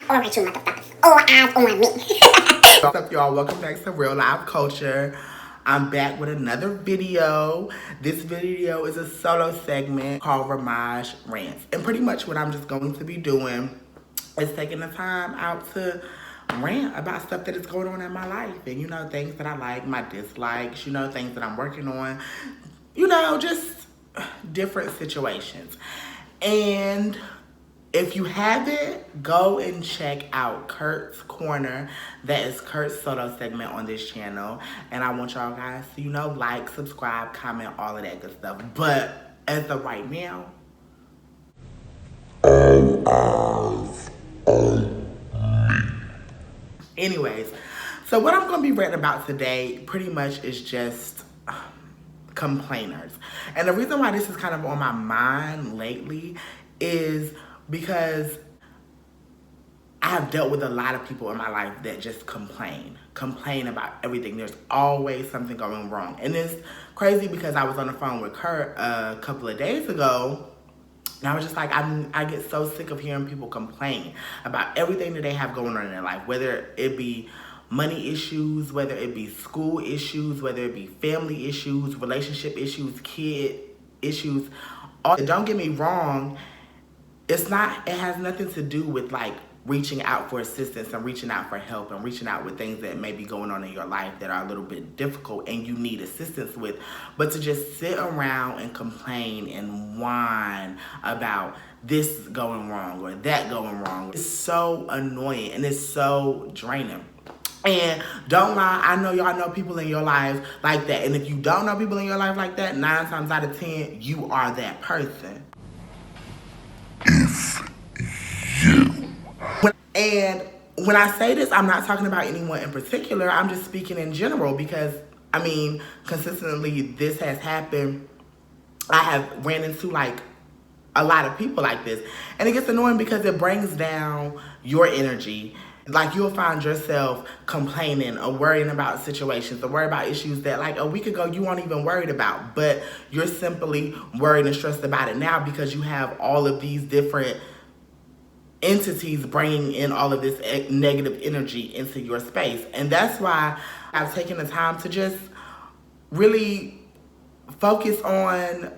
Alright, you motherfuckers. All eyes on me. What's up, y'all? Welcome back to Real Life Culture. I'm back with another video. This video is a solo segment called RAMAJ Rants. And pretty much what I'm just going to be doing is taking the time out to rant about stuff that is going on in my life. And, you know, things that I like, my dislikes, you know, things that I'm working on. You know, just different situations. And if you haven't, go and check out Kurt's Corner. That is Kurt's solo segment on this channel. And I want y'all guys to, you know, like, subscribe, comment, all of that good stuff. But as of right now, anyways, so what I'm going to be ranting about today pretty much is just complainers. And the reason why this is kind of on my mind lately is because I have dealt with a lot of people in my life that just complain about everything. There's always something going wrong. And it's crazy because I was on the phone with Kurt a couple of days ago, and I was just like, I get so sick of hearing people complain about everything that they have going on in their life, whether it be money issues, whether it be school issues, whether it be family issues, relationship issues, kid issues. Don't get me wrong, it has nothing to do with like reaching out for assistance and reaching out for help and reaching out with things that may be going on in your life that are a little bit difficult and you need assistance with. But to just sit around and complain and whine about this going wrong or that going wrong, it's so annoying and it's so draining. And don't lie, I know y'all know people in your lives like that. And if you don't know people in your life like that, 9 times out of 10, you are that person. And when I say this, I'm not talking about anyone in particular. I'm just speaking in general because, I mean, consistently this has happened. I have ran into like a lot of people like this. And it gets annoying because it brings down your energy. Like you'll find yourself complaining or worrying about situations or worrying about issues that like a week ago you weren't even worried about. But you're simply worried and stressed about it now because you have all of these different entities bringing in all of this negative energy into your space. And that's why I've taken the time to just really focus on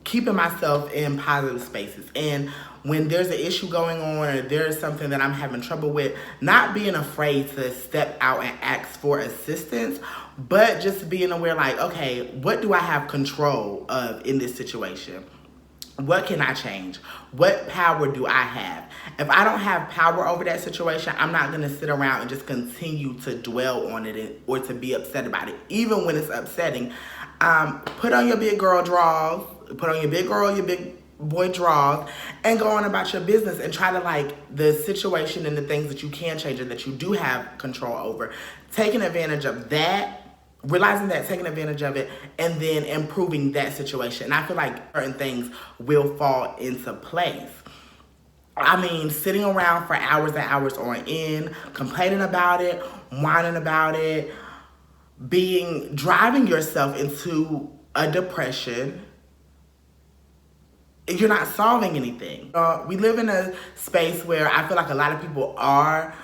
keeping myself in positive spaces. And when there's an issue going on or there's something that I'm having trouble with, not being afraid to step out and ask for assistance, but just being aware like, okay, what do I have control of in this situation? What can I change? What power do I have? If I don't have power over that situation, I'm not going to sit around and just continue to dwell on it or to be upset about it. Even when it's upsetting, put on your big girl drawers, put on your big girl, your big boy drawers, and go on about your business and try to like the situation and the things that you can change and that you do have control over. Taking advantage of that, realizing that, taking advantage of it, and then improving that situation. And I feel like certain things will fall into place. I mean, sitting around for hours and hours on end, complaining about it, whining about it, driving yourself into a depression, you're not solving anything. We live in a space where I feel like a lot of people are,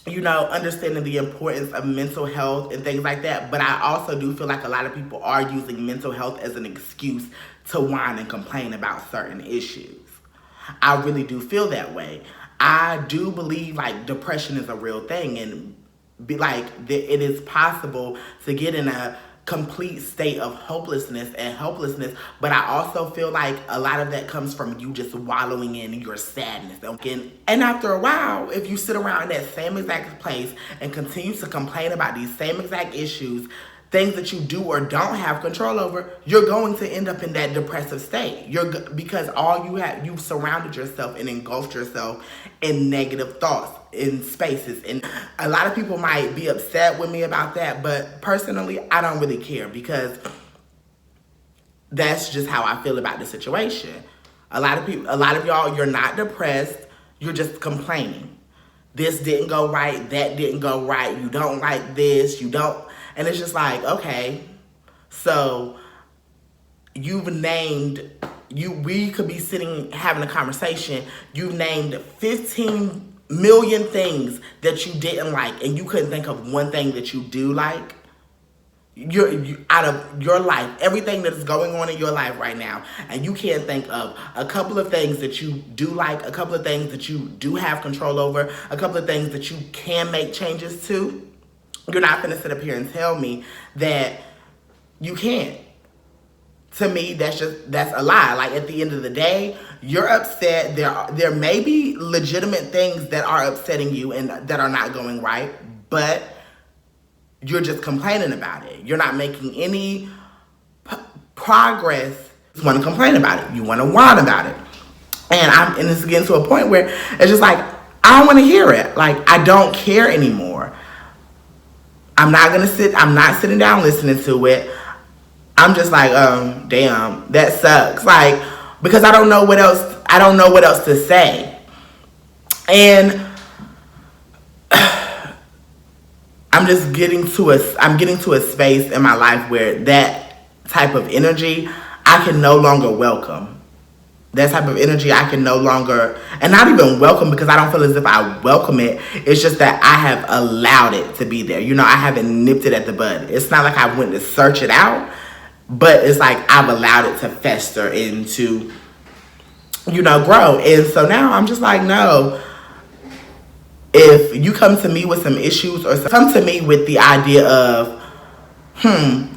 you know, understanding the importance of mental health and things like that. But I also do feel like a lot of people are using mental health as an excuse to whine and complain about certain issues. I really do feel that way. I do believe like depression is a real thing and it is possible to get in a complete state of hopelessness and helplessness, but I also feel like a lot of that comes from you just wallowing in your sadness. And after a while, if you sit around in that same exact place and continue to complain about these same exact issues, things that you do or don't have control over, you're going to end up in that depressive state. Because you've surrounded yourself and engulfed yourself in negative thoughts, in spaces. And a lot of people might be upset with me about that, but personally, I don't really care because that's just how I feel about the situation. A lot of y'all, you're not depressed, you're just complaining. This didn't go right, that didn't go right, you don't like this, you don't. And it's just like, okay, so you've named we could be sitting having a conversation. You named 15 million things that you didn't like, and you couldn't think of one thing that you do like. You out of your life, everything that is going on in your life right now, and you can't think of a couple of things that you do like, a couple of things that you do have control over, a couple of things that you can make changes to. You're not gonna sit up here and tell me that you can't. To me, that's a lie. Like, at the end of the day, you're upset. There may be legitimate things that are upsetting you and that are not going right, but you're just complaining about it. You're not making any progress. You want to complain about it. You want to whine about it. And it's getting to a point where it's just like, I don't want to hear it. Like, I don't care anymore. I'm not sitting down listening to it. I'm just like, damn, that sucks. Like, because I don't know what else to say. And I'm getting to a space in my life where that type of energy I can no longer welcome. That type of energy I can no longer, and not even welcome, because I don't feel as if I welcome it. It's just that I have allowed it to be there. You know, I haven't nipped it at the bud. It's not like I went to search it out, but it's like I've allowed it to fester into, grow. And so now I'm just like, no. If you come to me with some issues, or come to me with the idea of,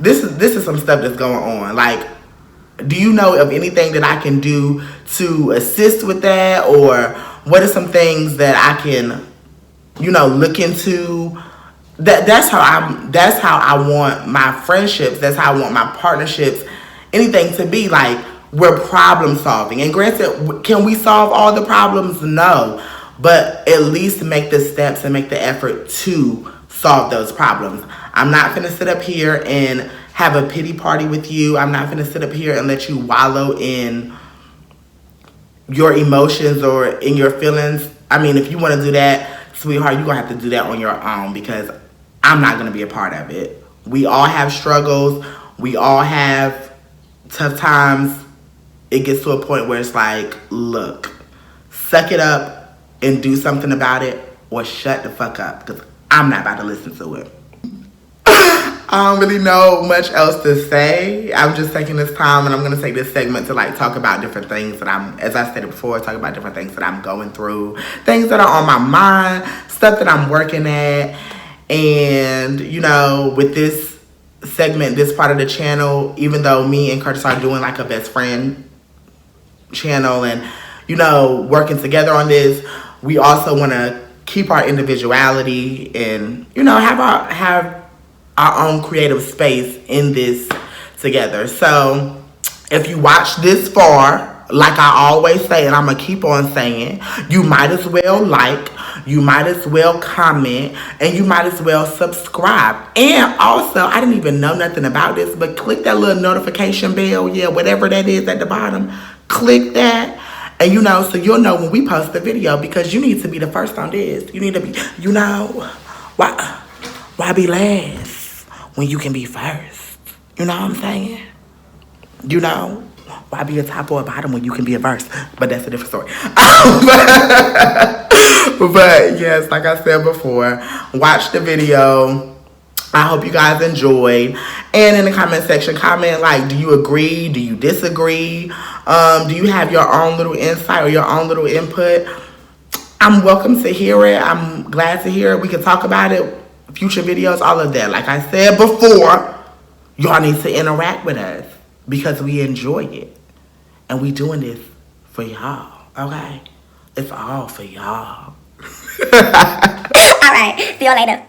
this is some stuff that's going on. Like, do you know of anything that I can do to assist with that? Or what are some things that I can, look into? That's how I want my friendships. That's how I want my partnerships, anything to be. Like, we're problem solving. And granted, can we solve all the problems? No. But at least make the steps and make the effort to solve those problems. I'm not going to sit up here and have a pity party with you. I'm not going to sit up here and let you wallow in your emotions or in your feelings. I mean, if you want to do that, sweetheart, you're going to have to do that on your own, because I'm not going to be a part of it. We all have struggles. We all have tough times. It gets to a point where it's like, look, suck it up and do something about it, or shut the fuck up, because I'm not about to listen to it. I don't really know much else to say. I'm just taking this time, and I'm going to take this segment to talk about different things that as I said before, talk about different things that I'm going through, things that are on my mind, stuff that I'm working at. And, with this segment, this part of the channel, even though me and Curtis are doing a best friend channel and, working together on this, we also want to keep our individuality and, have our own creative space in this together. So if you watch this far, like I always say, and I'm going to keep on saying, you might as well you might as well comment, and you might as well subscribe. And also, I didn't even know nothing about this, but click that little notification bell, whatever that is at the bottom. Click that. And so you'll know when we post the video, because you need to be the first on this. You need to be, why be last when you can be first? You know what I'm saying? Why be a top or a bottom when you can be a verse? But that's a different story. But yes, like I said before, watch the video. I hope you guys enjoyed. And in the comment section, comment do you agree? Do you disagree? Do you have your own little insight or your own little input? I'm welcome to hear it. I'm glad to hear it. We can talk about it, future videos, all of that. Like I said before, y'all need to interact with us, because we enjoy it. And we doing this for y'all, okay? It's all for y'all. All right. See you later.